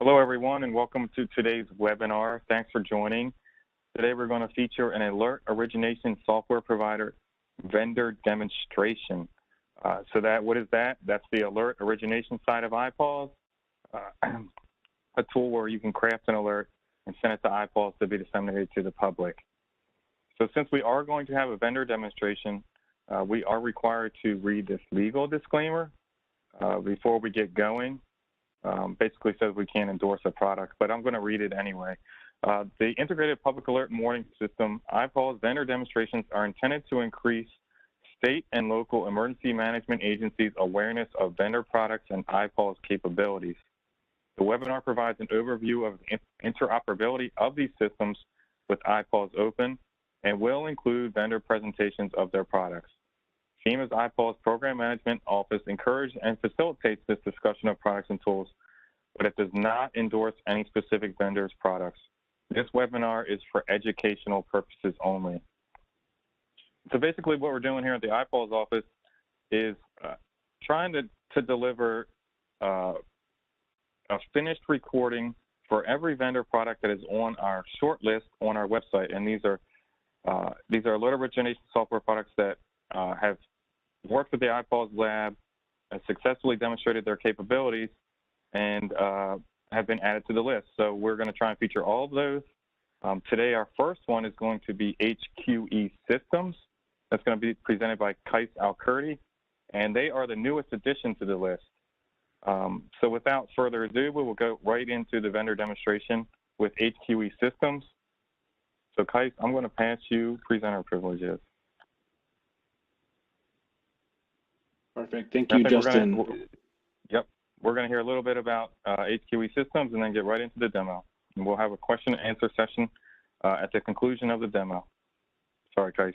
Hello, everyone, and welcome to today's webinar. Thanks for joining. Today, we're going to feature an alert origination software provider vendor demonstration. What is that? That's the alert origination side of IPAWS, a tool where you can craft an alert and send it to IPAWS to be disseminated to the public. So since we are going to have a vendor demonstration, we are required to read this legal disclaimer before we get going. Basically says we can't endorse a product, but I'm going to read it anyway. The Integrated Public Alert and Warning System, IPAWS vendor demonstrations are intended to increase state and local emergency management agencies' awareness of vendor products and IPAWS capabilities. The webinar provides an overview of the interoperability of these systems with IPAWS Open and will include vendor presentations of their products. FEMA's IPAWS Program Management Office encourages and facilitates this discussion of products and tools, but it does not endorse any specific vendor's products. This webinar is for educational purposes only. So basically what we're doing here at the IPAWS office is trying to deliver a finished recording for every vendor product that is on our short list on our website. And these are alert origination software products that have worked with the IPAWS lab, have successfully demonstrated their capabilities, and have been added to the list. So we're going to try and feature all of those. Today, our first one is going to be HQE Systems. That's going to be presented by Kais Alkurdi, and they are the newest addition to the list. So without further ado, we will go right into the vendor demonstration with HQE Systems. So Kais, I'm going to pass you presenter privileges. Perfect. Thank you, Justin. We're going to hear a little bit about HQE Systems and then get right into the demo. And we'll have a question and answer session at the conclusion of the demo. Sorry, Kais.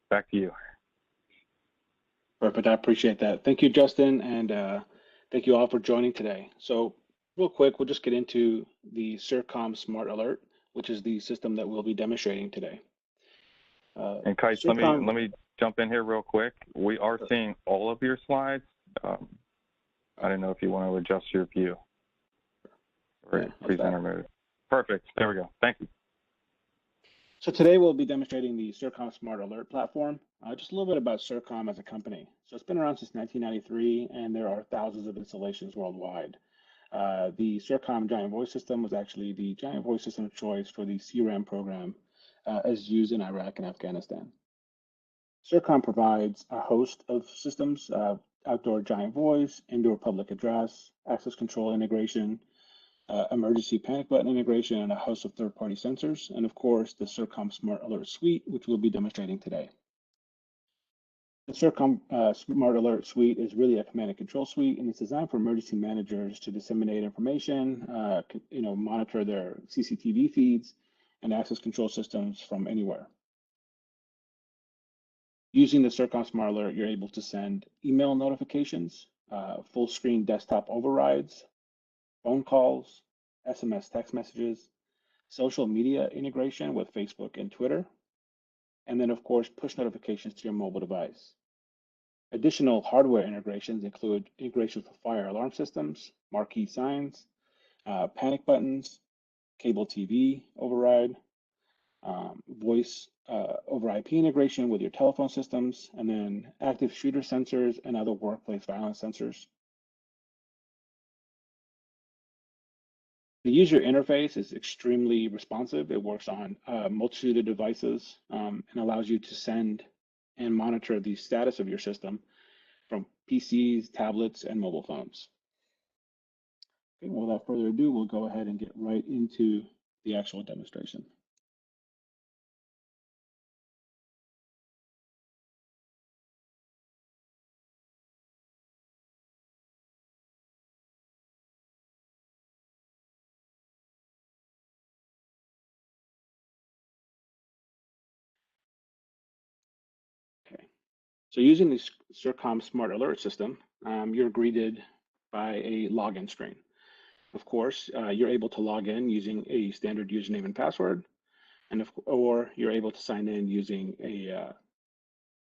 Back to you. Perfect. I appreciate that. Thank you, Justin, and thank you all for joining today. So real quick, we'll just get into the CERCOM Smart Alert, which is the system that we'll be demonstrating today. And Kais, let me jump in here real quick. We are seeing all of your slides. I don't know if you want to adjust your view or presenter mode. Perfect. There we go. Thank you. So today we'll be demonstrating the CERCOM Smart Alert platform. Just a little bit about CERCOM as a company. So it's been around since 1993, and there are thousands of installations worldwide. The CERCOM Giant Voice System was actually the Giant Voice System of choice for the CRAM program as used in Iraq and Afghanistan. CERCOM provides a host of systems, outdoor giant voice, indoor public address, access control integration, emergency panic button integration, and a host of third-party sensors, and of course, the CERCOM Smart Alert Suite, which we'll be demonstrating today. The CERCOM Smart Alert Suite is really a command and control suite, and it's designed for emergency managers to disseminate information, monitor their CCTV feeds, and access control systems from anywhere. Using the CERCOM Smart Alert, you're able to send email notifications, full screen desktop overrides, phone calls, SMS text messages, social media integration with Facebook and Twitter, and then of course, push notifications to your mobile device. Additional hardware integrations include integrations for fire alarm systems, marquee signs, panic buttons, cable TV override, voice over IP integration with your telephone systems, and then active shooter sensors and other workplace violence sensors. The user interface is extremely responsive. It works on a multitude of devices and allows you to send and monitor the status of your system from PCs, tablets, and mobile phones. Okay, without further ado, we'll go ahead and get right into the actual demonstration. So using the CERCOM Smart Alert system, you're greeted by a login screen. Of course, you're able to log in using a standard username and password, or you're able to sign in using a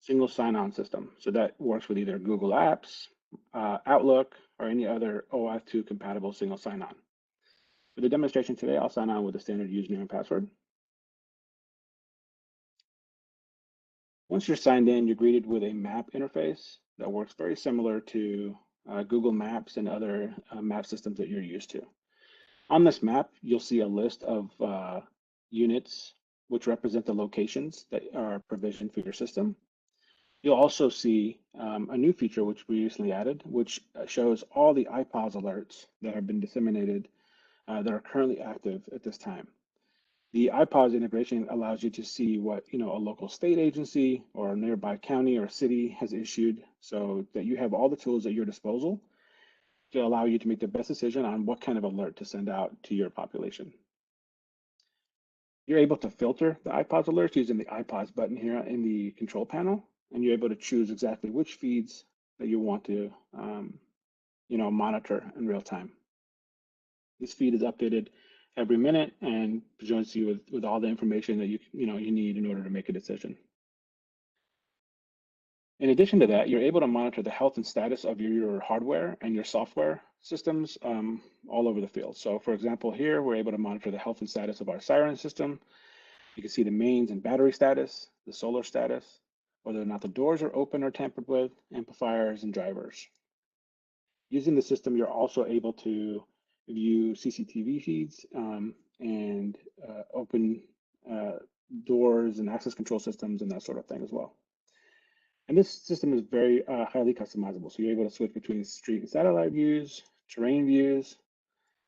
single sign-on system. So that works with either Google Apps, Outlook, or any other OAuth 2 compatible single sign-on. For the demonstration today, I'll sign on with a standard username and password. Once you're signed in, you're greeted with a map interface that works very similar to Google Maps and other map systems that you're used to. On this map, you'll see a list of units which represent the locations that are provisioned for your system. You'll also see a new feature which we recently added, which shows all the IPAWS alerts that have been disseminated that are currently active at this time. The IPAWS integration allows you to see what a local state agency or a nearby county or city has issued, so that you have all the tools at your disposal to allow you to make the best decision on what kind of alert to send out to your population. You're able to filter the IPAWS alerts using the IPAWS button here in the control panel, and you're able to choose exactly which feeds that you want to monitor in real time. This feed is updated every minute and presents you with all the information that you need in order to make a decision. In addition to that, you're able to monitor the health and status of your hardware and your software systems all over the field. So for example, here, we're able to monitor the health and status of our siren system. You can see the mains and battery status, the solar status, whether or not the doors are open or tampered with, amplifiers and drivers. Using the system, you're also able to view CCTV feeds and open doors and access control systems and that sort of thing as well. And this system is very highly customizable. So you're able to switch between street and satellite views, terrain views.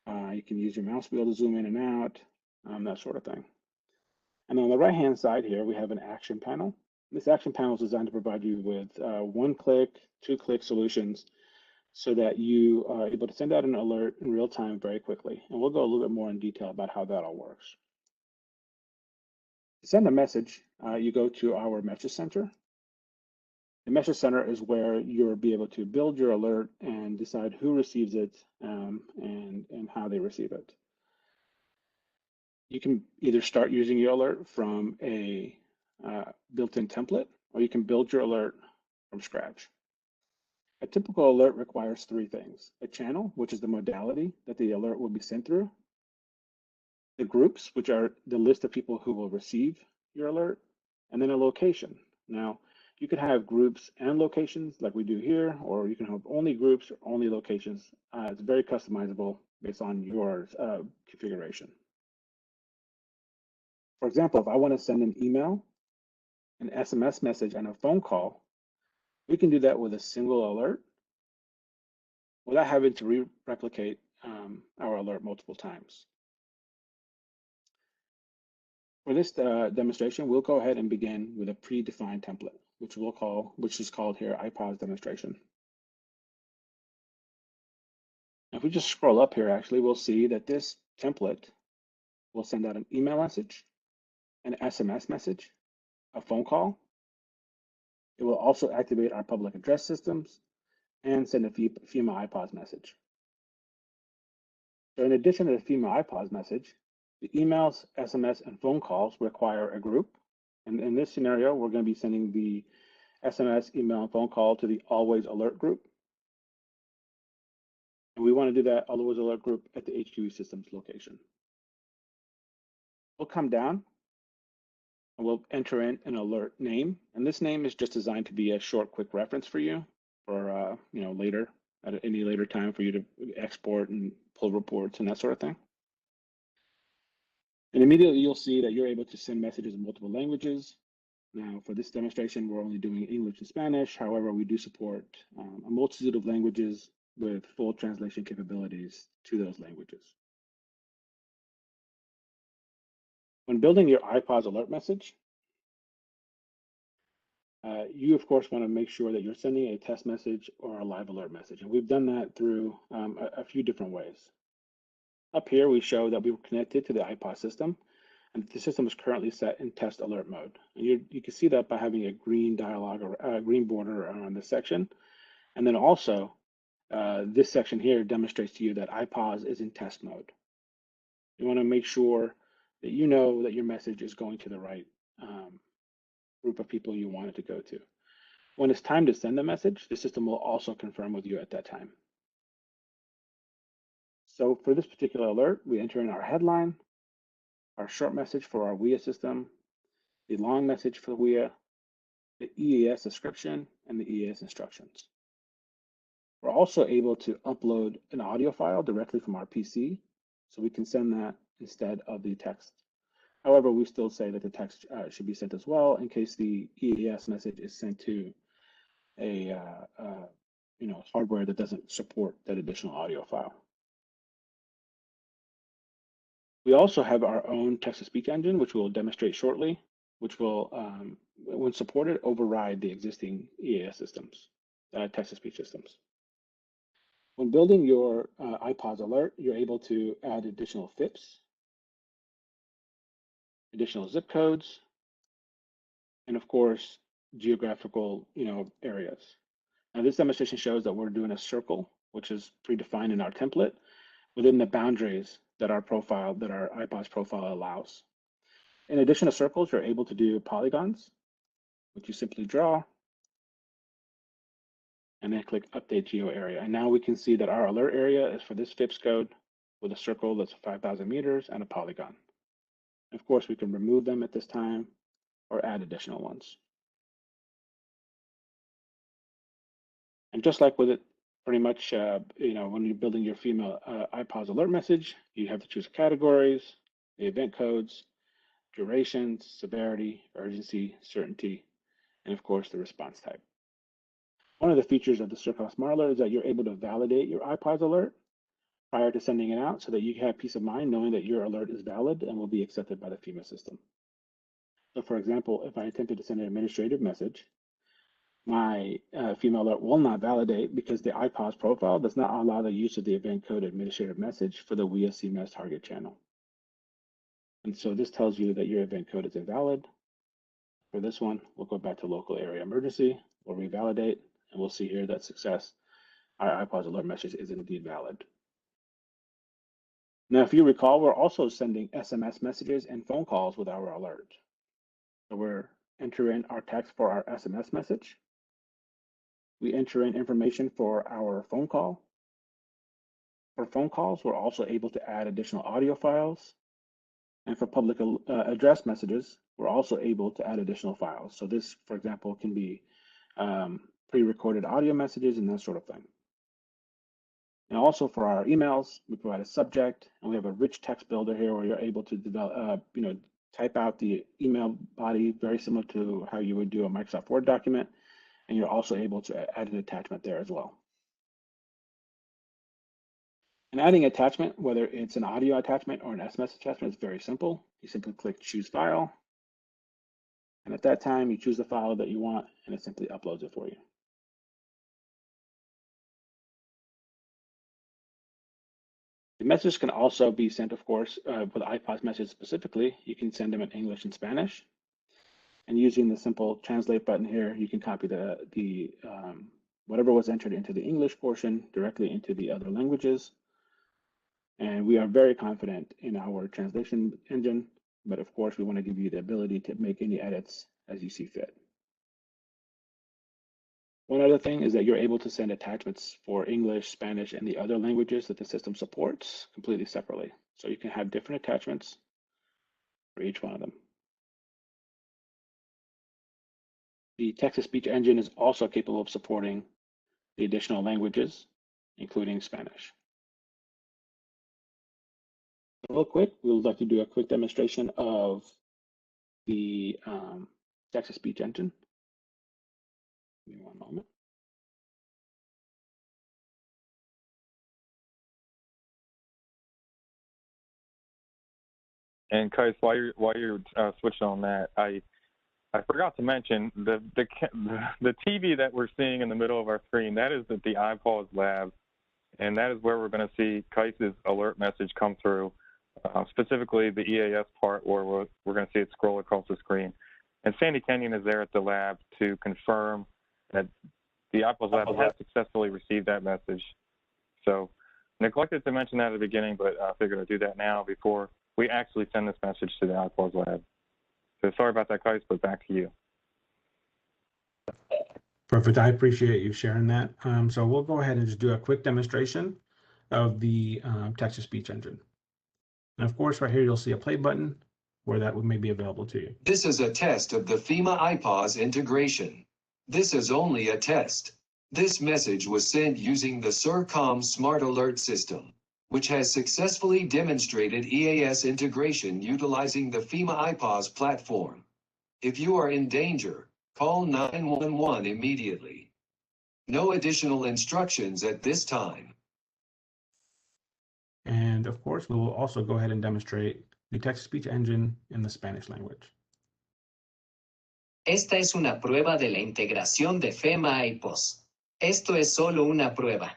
You can use your mouse wheel to zoom in and out, that sort of thing. And on the right-hand side here, we have an action panel. This action panel is designed to provide you with one-click, two-click solutions so that you are able to send out an alert in real time very quickly. And we'll go a little bit more in detail about how that all works. To send a message, you go to our message center. The message center is where you'll be able to build your alert and decide who receives it and how they receive it. You can either start using your alert from a built-in template, or you can build your alert from scratch. A typical alert requires three things: a channel, which is the modality that the alert will be sent through, the groups, which are the list of people who will receive your alert, and then a location. Now, you could have groups and locations like we do here, or you can have only groups or only locations. It's very customizable based on your configuration. For example, if I want to send an email, an SMS message, and a phone call, we can do that with a single alert without having to replicate our alert multiple times. For this demonstration, we'll go ahead and begin with a predefined template, which is called here IPAWS demonstration. If we just scroll up here, actually, we'll see that this template will send out an email message, an SMS message, a phone call. It will also activate our public address systems and send a FEMA IPAWS message. So in addition to the FEMA IPAWS message, the emails, SMS, and phone calls require a group. And in this scenario, we're going to be sending the SMS, email, and phone call to the Always Alert group. And we want to do that Always Alert group at the HQE Systems location. We'll come down and we'll enter in an alert name. And this name is just designed to be a short, quick reference for you for later, at any later time for you to export and pull reports and that sort of thing. And immediately you'll see that you're able to send messages in multiple languages. Now, for this demonstration, we're only doing English and Spanish. However, we do support a multitude of languages with full translation capabilities to those languages. When building your IPAWS alert message, you, of course, want to make sure that you're sending a test message or a live alert message. And we've done that through a few different ways. Up here, we show that we were connected to the IPAWS system, and the system is currently set in test alert mode. And you can see that by having a green dialog or a green border around this section. And then also, this section here demonstrates to you that IPAWS is in test mode. You want to make sure that you know that your message is going to the right group of people you want it to go to. When it's time to send the message, the system will also confirm with you at that time. So for this particular alert, we enter in our headline, our short message for our WIA system, the long message for the WIA, the EAS description, and the EAS instructions. We're also able to upload an audio file directly from our PC, so we can send that instead of the text. However, we still say that the text should be sent as well in case the EAS message is sent to a hardware that doesn't support that additional audio file. We also have our own text-to-speech engine, which we'll demonstrate shortly, which will, when supported, override the existing EAS systems, text-to-speech systems. When building your IPAWS alert, you're able to add additional FIPS, additional zip codes, and of course, geographical areas. Now, this demonstration shows that we're doing a circle, which is predefined in our template within the boundaries that our IPAWS profile allows. In addition to circles, you're able to do polygons, which you simply draw, and then click Update Geo Area. And now we can see that our alert area is for this FIPS code with a circle that's 5,000 meters and a polygon. And of course, we can remove them at this time or add additional ones. And just like with it, pretty much, when you're building your FEMA IPAWS alert message, you have to choose categories, the event codes, durations, severity, urgency, certainty, and of course, the response type. One of the features of the CERCOM Smart Alert is that you're able to validate your IPAWS alert prior to sending it out so that you have peace of mind knowing that your alert is valid and will be accepted by the FEMA system. So for example, if I attempted to send an administrative message, my FEMA alert will not validate because the IPAWS profile does not allow the use of the event code administrative message for the WIA CMS target channel. And so this tells you that your event code is invalid. For this one, we'll go back to local area emergency, we'll revalidate, and we'll see here that success, our IPAWS alert message is indeed valid. Now, if you recall, we're also sending SMS messages and phone calls with our alert. So we're entering our text for our SMS message. We enter in information for our phone call. For phone calls, we're also able to add additional audio files. And for public address messages, we're also able to add additional files. So this, for example, can be pre-recorded audio messages and that sort of thing. And also for our emails, we provide a subject, and we have a rich text builder here where you're able to develop, type out the email body very similar to how you would do a Microsoft Word document. And you're also able to add an attachment there as well. And adding attachment, whether it's an audio attachment or an SMS attachment, is very simple. You simply click Choose File. And at that time, you choose the file that you want, and it simply uploads it for you. The message can also be sent, of course, for the IPAWS message specifically. You can send them in English and Spanish. And using the simple translate button here, you can copy whatever was entered into the English portion directly into the other languages. And we are very confident in our translation engine, but of course, we want to give you the ability to make any edits as you see fit. One other thing is that you're able to send attachments for English, Spanish, and the other languages that the system supports completely separately. So you can have different attachments for each one of them. The text-to-speech engine is also capable of supporting the additional languages, including Spanish. Real quick, we would like to do a quick demonstration of the text-to-speech engine. Give me one moment. And Kais, while you're switching on that, I forgot to mention the TV that we're seeing in the middle of our screen. That is at the IPAWS lab, and that is where we're going to see Kais's alert message come through. Specifically, the EAS part where we're going to see it scroll across the screen. And Sandy Kenyon is there at the lab to confirm that the IPAWS lab has successfully received that message. So neglected to mention that at the beginning, but I figured I'd do that now before we actually send this message to the IPAWS lab. So sorry about that, Kais, but back to you. Perfect. I appreciate you sharing that. So we'll go ahead and just do a quick demonstration of the text-to-speech engine. And of course, right here, you'll see a play button where that may be available to you. This is a test of the FEMA IPAWS integration. This is only a test. This message was sent using the CERCOM Smart Alert system, which has successfully demonstrated EAS integration utilizing the FEMA IPAWS platform. If you are in danger, call 911 immediately. No additional instructions at this time. And of course, we will also go ahead and demonstrate the text-to-speech engine in the Spanish language. Esta es una prueba de la integración de FEMA a IPAWS. Esto es solo una prueba.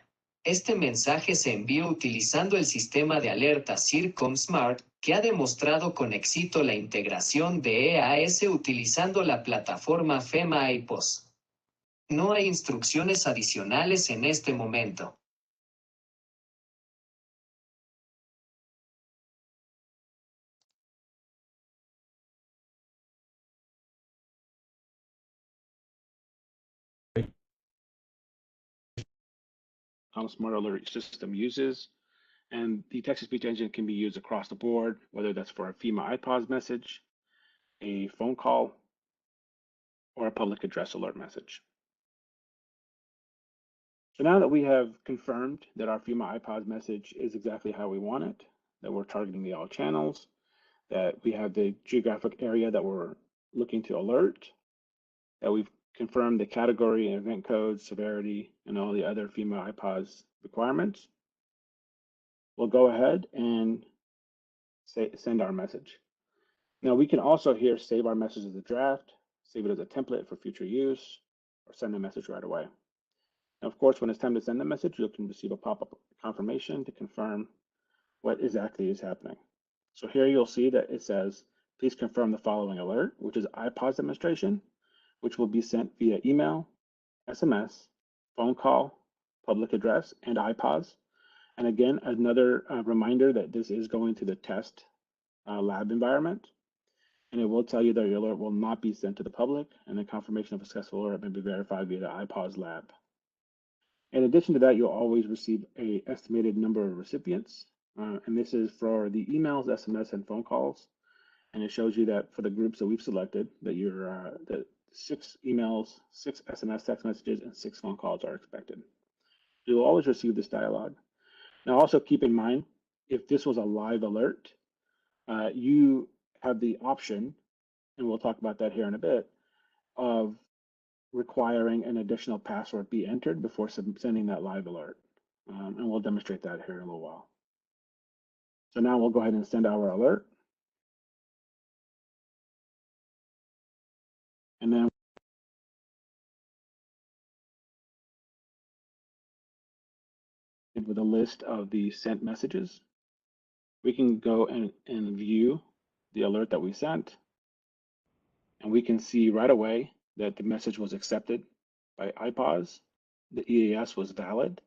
Este mensaje se envió utilizando el sistema de alerta CIRCOM Smart, que ha demostrado con éxito la integración de EAS utilizando la plataforma FEMA a IPAWS. No hay instrucciones adicionales en este momento. Smart Alert system uses, and the text-to-speech engine can be used across the board, whether that's for a FEMA IPAWS message, a phone call, or a public address alert message. So now that we have confirmed that our FEMA IPAWS message is exactly how we want it, that we're targeting the all channels, that we have the geographic area that we're looking to alert, that we've confirmed the category and event code, severity, and all the other FEMA IPAWS requirements, we'll go ahead and send our message. Now we can also here save our message as a draft, save it as a template for future use, or send a message right away. Now, of course, when it's time to send the message, you can receive a pop-up confirmation to confirm what exactly is happening. So here you'll see that it says, please confirm the following alert, which is IPAWS demonstration, which will be sent via email, SMS, phone call, public address, and IPAWS. And again, another reminder that this is going to the test lab environment. And it will tell you that your alert will not be sent to the public, and the confirmation of a successful alert may be verified via the IPAWS lab. In addition to that, you'll always receive an estimated number of recipients. And this is for the emails, SMS, and phone calls. And it shows you that for the groups that we've selected, that that 6 emails, 6 SMS text messages, and 6 phone calls are expected. You'll always receive this dialog. Now, also keep in mind, if this was a live alert, you have the option, and we'll talk about that here in a bit, of requiring an additional password be entered before sending that live alert. And we'll demonstrate that here in a little while. So now we'll go ahead and send our alert. And then with a list of the sent messages, we can go and view the alert that we sent. And we can see right away that the message was accepted by IPAWS, the EAS was valid,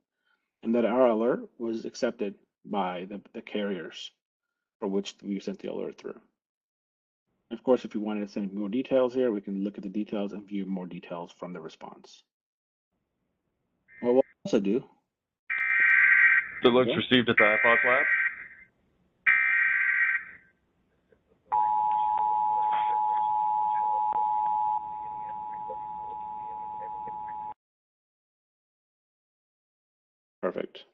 and that our alert was accepted by the carriers for which we sent the alert through. Of course, if you wanted to send more details here, we can look at the details and view more details from the response. What we'll also do. The alerts received at the IPAWS lab. Perfect.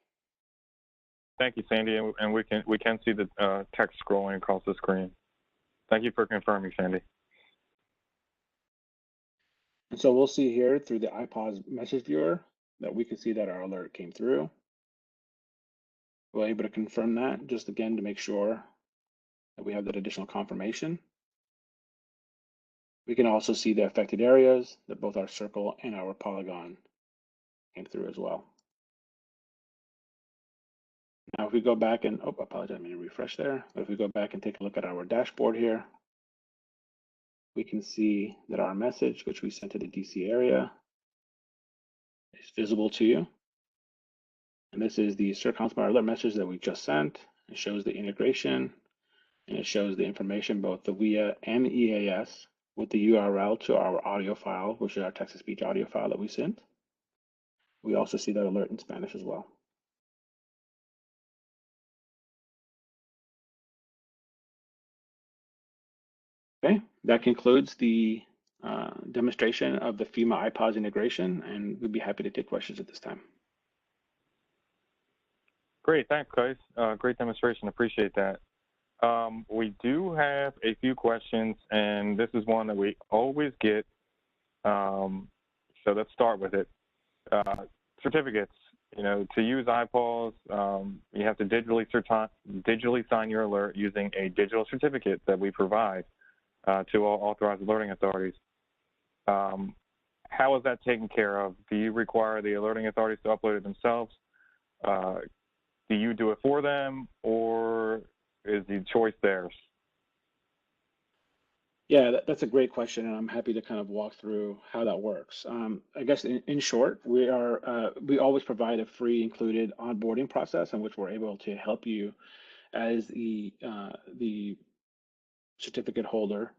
Thank you, Sandy, and we can see the text scrolling across the screen. Thank you for confirming, Sandy. And so we'll see here through the IPAWS message viewer that we can see that our alert came through. We're able to confirm that just again to make sure that we have that additional confirmation. We can also see the affected areas that both our circle and our polygon came through as well. Now, if we go back and, I apologize, I'm going to refresh there. But if we go back and take a look at our dashboard here, we can see that our message, which we sent to the DC area, is visible to you. And this is the CERCOM Smart Alert message that we just sent. It shows the integration, and it shows the information, both the WIA and the EAS, with the URL to our audio file, which is our text-to-speech audio file that we sent. We also see that alert in Spanish as well. Okay, that concludes the demonstration of the FEMA IPAWS integration, and we'd be happy to take questions at this time. Great, thanks, guys. Great demonstration, appreciate that. We do have a few questions, and this is one that we always get. So let's start with it. Certificates. You know, to use IPAWS, you have to digitally sign your alert using a digital certificate that we provide to all authorized alerting authorities. How is that taken care of? Do you require the alerting authorities to upload it themselves? Do you do it for them, or is the choice theirs? Yeah, that's a great question, and I'm happy to kind of walk through how that works. I guess in short, we always provide a free included onboarding process in which we're able to help you as the certificate holder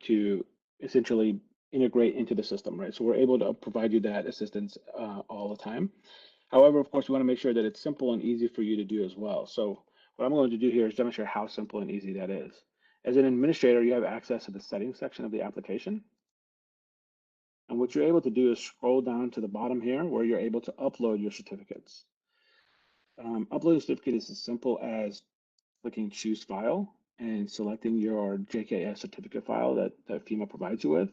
to essentially integrate into the system, right? So we're able to provide you that assistance all the time. However, of course, we want to make sure that it's simple and easy for you to do as well. So what I'm going to do here is demonstrate how simple and easy that is. As an administrator, you have access to the settings section of the application. And what you're able to do is scroll down to the bottom here where you're able to upload your certificates. Uploading a certificate is as simple as clicking choose file and selecting your JKS certificate file that FEMA provides you with.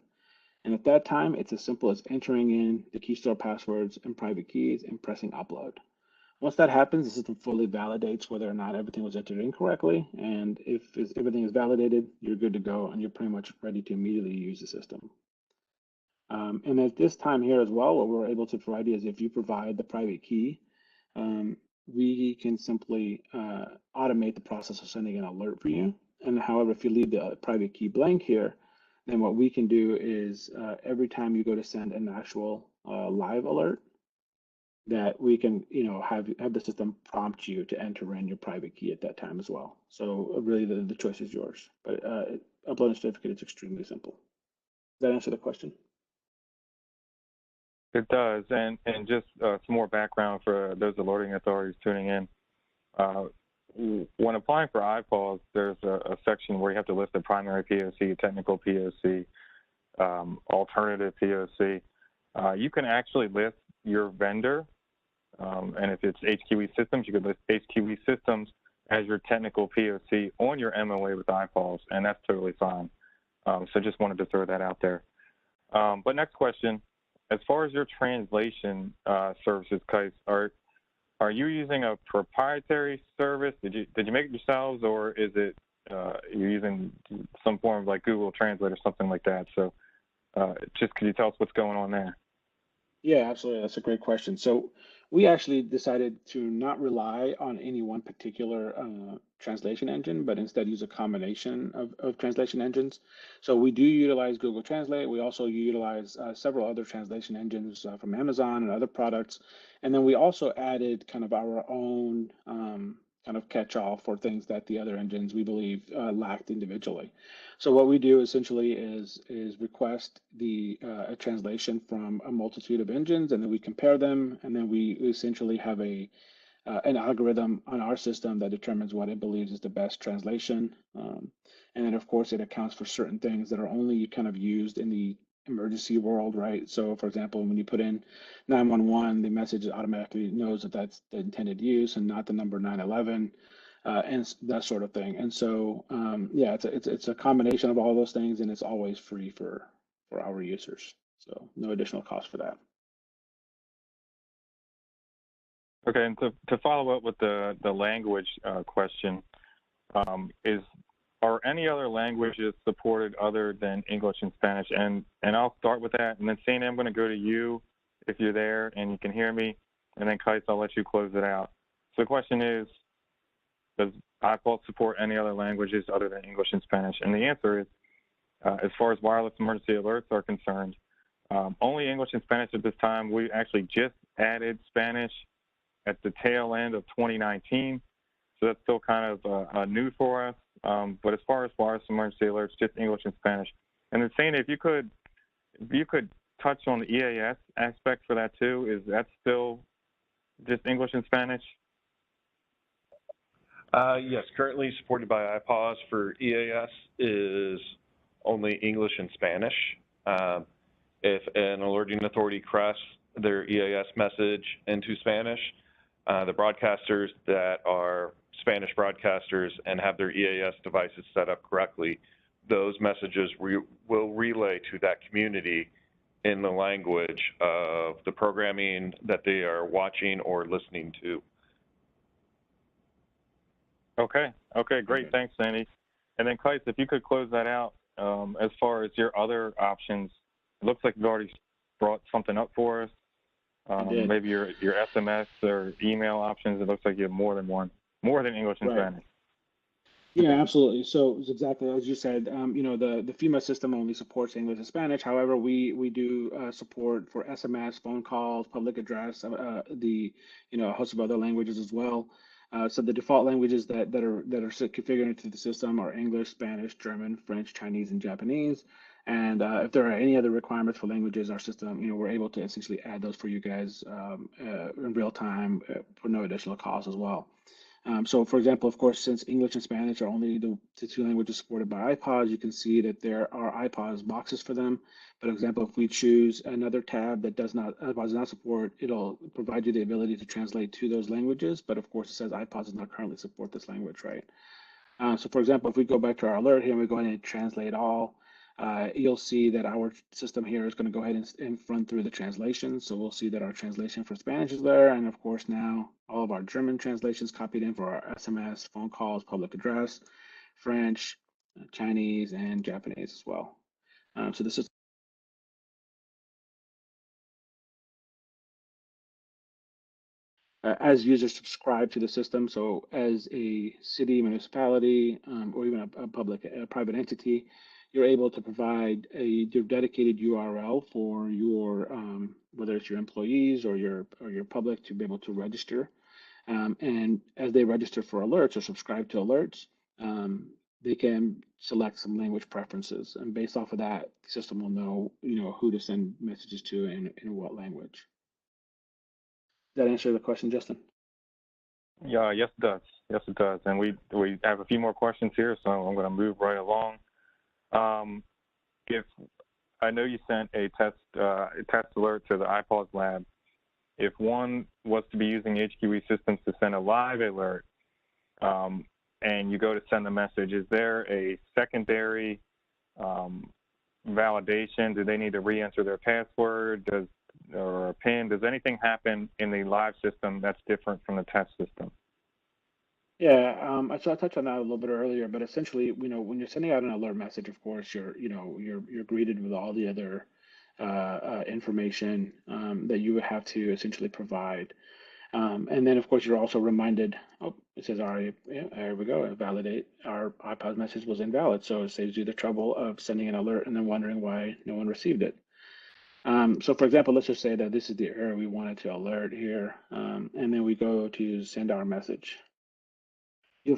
And at that time, it's as simple as entering in the key store passwords and private keys and pressing upload. Once that happens, the system fully validates whether or not everything was entered in correctly. And if everything is validated, you're good to go and you're pretty much ready to immediately use the system. And at this time here as well, what we're able to provide you is if you provide the private key, we can simply automate the process of sending an alert for you. And however, if you leave the private key blank here, then what we can do is every time you go to send an actual live alert, that we can, have the system prompt you to enter in your private key at that time as well. So really, the choice is yours. But uploading a certificate is extremely simple. Does that answer the question? It does, and just some more background for those alerting authorities tuning in. When applying for IPAWS, there's a section where you have to list a primary POC, technical POC, alternative POC. You can actually list your vendor, and if it's HQE Systems, you could list HQE Systems as your technical POC on your MOA with IPAWS, and that's totally fine. So just wanted to throw that out there. But next question. As far as your translation services, Kais, are you using a proprietary service? Did you make it yourselves, or is it you're using some form of like Google Translate or something like that? So just could you tell us what's going on there? Yeah, absolutely. That's a great question. So we actually decided to not rely on any one particular translation engine, but instead use a combination of translation engines. So we do utilize Google Translate. We also utilize several other translation engines from Amazon and other products. And then we also added kind of our own kind of catch-all for things that the other engines we believe lacked individually. So what we do essentially is request a translation from a multitude of engines, and then we compare them, and then we essentially have an algorithm on our system that determines what it believes is the best translation. And then of course it accounts for certain things that are only kind of used in the emergency world, right? So for example, when you put in 911, the message automatically knows that that's the intended use and not the number 911. And that sort of thing. And so, yeah, it's a combination of all those things, and it's always free for our users. So no additional cost for that. Okay, and to follow up with the language question, are any other languages supported other than English and Spanish? And I'll start with that, and then Sana, I'm going to go to you if you're there and you can hear me, and then Kais, I'll let you close it out. So the question is, does IPAWS support any other languages other than English and Spanish? And the answer is, as far as wireless emergency alerts are concerned, only English and Spanish at this time. We actually just added Spanish at the tail end of 2019, so that's still kind of new for us. But as far as wireless emergency alerts, just English and Spanish. And then Sana, if you could touch on the EAS aspect for that too. Is that still just English and Spanish? Yes, currently supported by IPAWS for EAS is only English and Spanish. If an alerting authority crafts their EAS message into Spanish, the broadcasters that are Spanish broadcasters and have their EAS devices set up correctly, those messages will relay to that community in the language of the programming that they are watching or listening to. Okay, great. Thanks, Sandy. And then, Kleis, if you could close that out, as far as your other options, it looks like you've already brought something up for us. Maybe your SMS or email options. It looks like you have more than one, more than English and Spanish. Yeah, absolutely. So it's exactly as you said. You know, the FEMA system only supports English and Spanish. However, we do support for SMS, phone calls, public address, a host of other languages as well. So the default languages that are configured into the system are English, Spanish, German, French, Chinese, and Japanese. And if there are any other requirements for languages, our system, we're able to essentially add those for you guys in real time for no additional cost as well. So for example, of course, since English and Spanish are only the two languages supported by IPAWS, you can see that there are IPAWS boxes for them. But for example, if we choose another tab that IPAWS does not support, it'll provide you the ability to translate to those languages. But of course, it says IPAWS does not currently support this language, right? So for example, if we go back to our alert here and we go ahead and translate all, you'll see that our system here is going to go ahead and run through the translation. So we'll see that our translation for Spanish is there. And of course, now all of our German translations copied in for our SMS, phone calls, public address, French, Chinese, and Japanese as well. So this is as users subscribe to the system. So as a city, municipality, or even a private entity, you're able to provide your dedicated URL for your whether it's your employees or your public to be able to register. And as they register for alerts or subscribe to alerts, they can select some language preferences, and based off of that, the system will know who to send messages to and in what language. Does that answer the question, Justin? Yeah, yes, it does. Yes, it does. And we have a few more questions here, so I'm going to move right along. If I know you sent a test alert to the IPAWS lab, if one was to be using HQE Systems to send a live alert, and you go to send the message, is there a secondary validation? Do they need to re-enter their password or a PIN? Does anything happen in the live system that's different from the test system? Yeah, so I touched on that a little bit earlier, but essentially, when you're sending out an alert message, of course, you're greeted with all the other information that you would have to essentially provide. And then, of course, you're also reminded, oh, it says, all right, yeah, here we go, validate. Our IPAWS message was invalid. So it saves you the trouble of sending an alert and then wondering why no one received it. So for example, let's just say that this is the error we wanted to alert here. And then we go to send our message.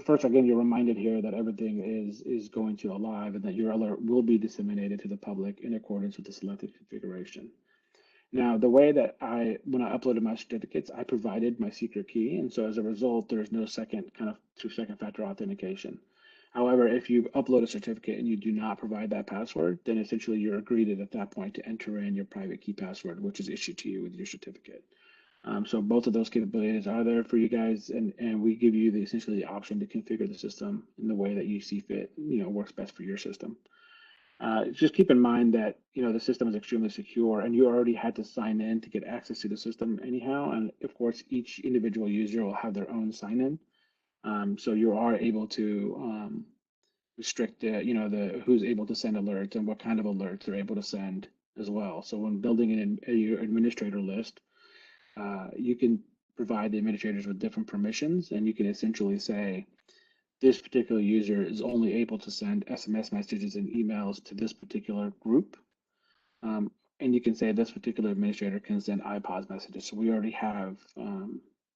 First, again, you're reminded here that everything is going to alive and that your alert will be disseminated to the public in accordance with the selected configuration. Now, the way that when I uploaded my certificates, I provided my secret key. And so as a result, there's no second factor authentication. However, if you upload a certificate and you do not provide that password, then essentially you're greeted at that point to enter in your private key password, which is issued to you with your certificate. So both of those capabilities are there for you guys, and we give you essentially the option to configure the system in the way that you see fit, works best for your system. Just keep in mind that the system is extremely secure, and you already had to sign in to get access to the system anyhow. And of course, each individual user will have their own sign-in, so you are able to restrict who's able to send alerts and what kind of alerts they're able to send as well. So when building an administrator list, you can provide the administrators with different permissions, and you can essentially say, this particular user is only able to send SMS messages and emails to this particular group. And you can say this particular administrator can send IPAWS messages. So we already have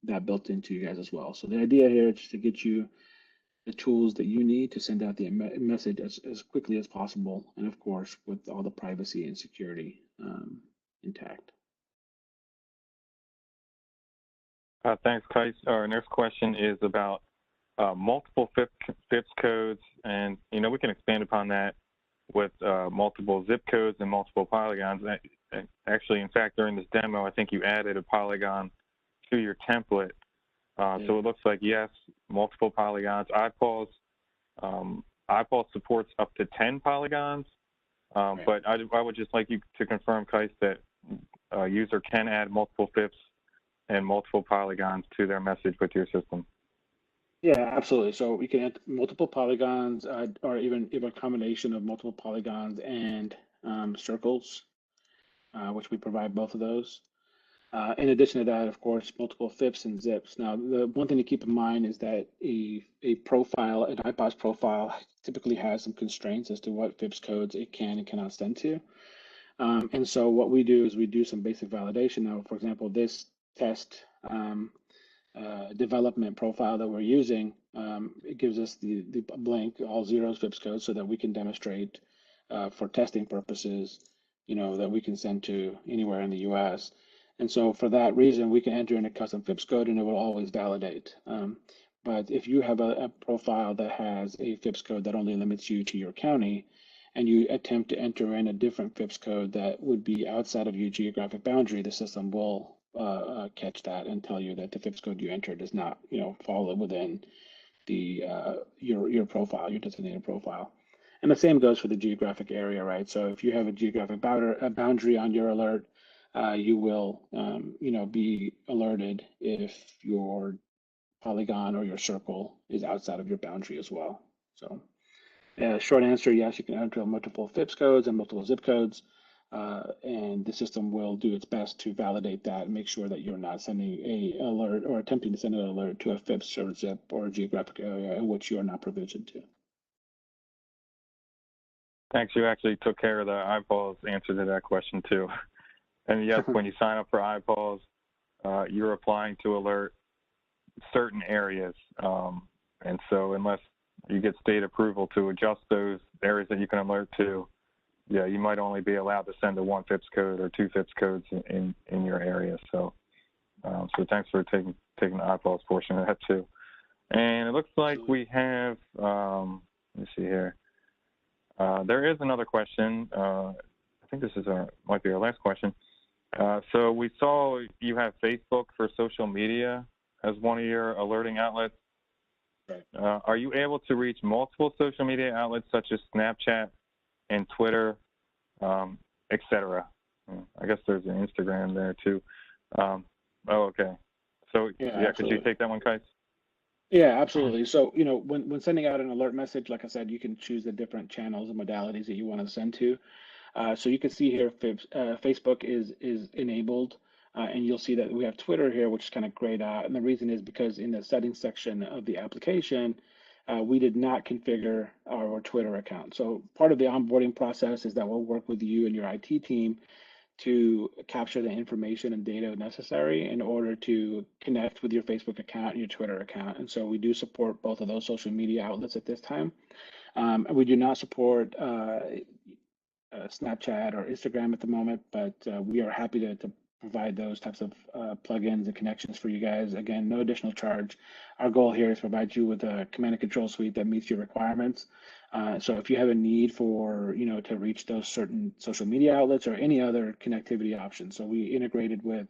that built into you guys as well. So the idea here is just to get you the tools that you need to send out the message as quickly as possible. And of course, with all the privacy and security intact. Thanks, Kleis. Our next question is about multiple FIPS codes, and we can expand upon that with multiple zip codes and multiple polygons. Actually, in fact, during this demo, I think you added a polygon to your template. So it looks like, yes, multiple polygons. IPAWS supports up to 10 polygons, but I would just like you to confirm, Kais, that a user can add multiple FIPS and multiple polygons to their message with your system. Yeah, absolutely. So we can add multiple polygons, or even a combination of multiple polygons and circles, which we provide both of those. In addition to that, of course, multiple FIPS and zips. Now, the one thing to keep in mind is that a profile, an IPAWS profile, typically has some constraints as to what FIPS codes it can and cannot send to. And so what we do is we do some basic validation. Now, for example, this test development profile that we're using, it gives us the blank all zeros FIPS code so that we can demonstrate for testing purposes, that we can send to anywhere in the US. And so for that reason, we can enter in a custom FIPS code and it will always validate. But if you have a profile that has a FIPS code that only limits you to your county, and you attempt to enter in a different FIPS code that would be outside of your geographic boundary, the system will catch that and tell you that the FIPS code you entered does not, fall within the your profile, your designated profile. And the same goes for the geographic area, right? So if you have a geographic boundary on your alert, you will, be alerted if your polygon or your circle is outside of your boundary as well. So, short answer, yes, you can enter multiple FIPS codes and multiple zip codes, and the system will do its best to validate that and make sure that you're not sending a alert or attempting to send an alert to a FIPS or zip or a geographic area in which you are not provisioned to. Thanks. You actually took care of the IPAWS answer to that question too. And yes, when you sign up for IPAWS, you're applying to alert certain areas. And so unless you get state approval to adjust those areas that you can alert to, yeah, you might only be allowed to send to one FIPS code or two FIPS codes in your area. So, so thanks for taking the IPAWS portion of that too. And it looks like we have, let me see here. There is another question. I think this is might be our last question. So we saw you have Facebook for social media as one of your alerting outlets. Right. Are you able to reach multiple social media outlets such as Snapchat and Twitter, et cetera? I guess there's an Instagram there too. Oh, okay. So yeah, could you take that one, Kais? Yeah, absolutely. So, when sending out an alert message, like I said, you can choose the different channels and modalities that you want to send to. So you can see here, Facebook is enabled, and you'll see that we have Twitter here, which is kind of grayed out. And the reason is because in the settings section of the application, we did not configure our Twitter account. So part of the onboarding process is that we'll work with you and your IT team to capture the information and data necessary in order to connect with your Facebook account and your Twitter account. And so we do support both of those social media outlets at this time. We do not support Snapchat or Instagram at the moment, but we are happy to provide those types of plugins and connections for you guys. Again, no additional charge. Our goal here is to provide you with a command and control suite that meets your requirements. So if you have a need for, to reach those certain social media outlets or any other connectivity options, so we integrated with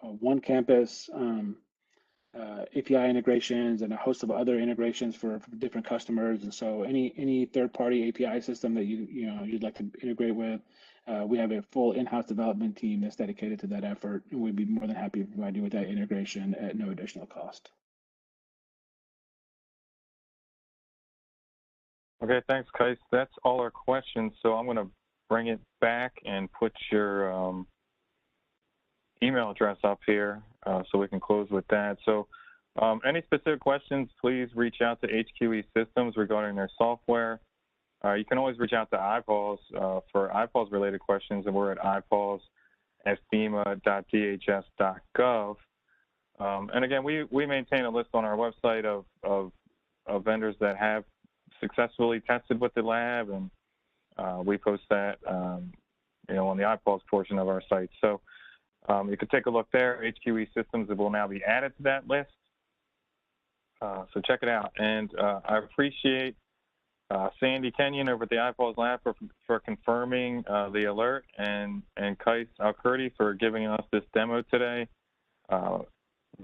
One Campus, API integrations and a host of other integrations for different customers. And so any third-party API system that you'd like to integrate with, we have a full in-house development team that's dedicated to that effort, and we'd be more than happy to provide you with that integration at no additional cost. Okay, thanks, Kais. That's all our questions. So I'm going to bring it back and put your email address up here so we can close with that. So any specific questions, please reach out to HQE Systems regarding their software. You can always reach out to IPAWS for IPAWS related questions, and we're at ipaws@fema.dhs.gov. And again, we maintain a list on our website of vendors that have successfully tested with the lab, and we post that on the IPAWS portion of our site. So you can take a look there. HQE Systems will now be added to that list. So check it out. And I appreciate Sandy Kenyon over at the IPAWS lab for confirming the alert, and Kais Alkurdi for giving us this demo today.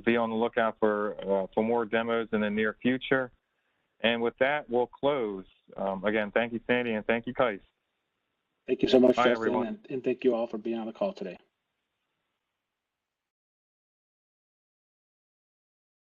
Be on the lookout for more demos in the near future. And with that, we'll close. Again, thank you, Sandy, and thank you, Kais. Thank you so much, Bye, Justin, everyone. and thank you all for being on the call today.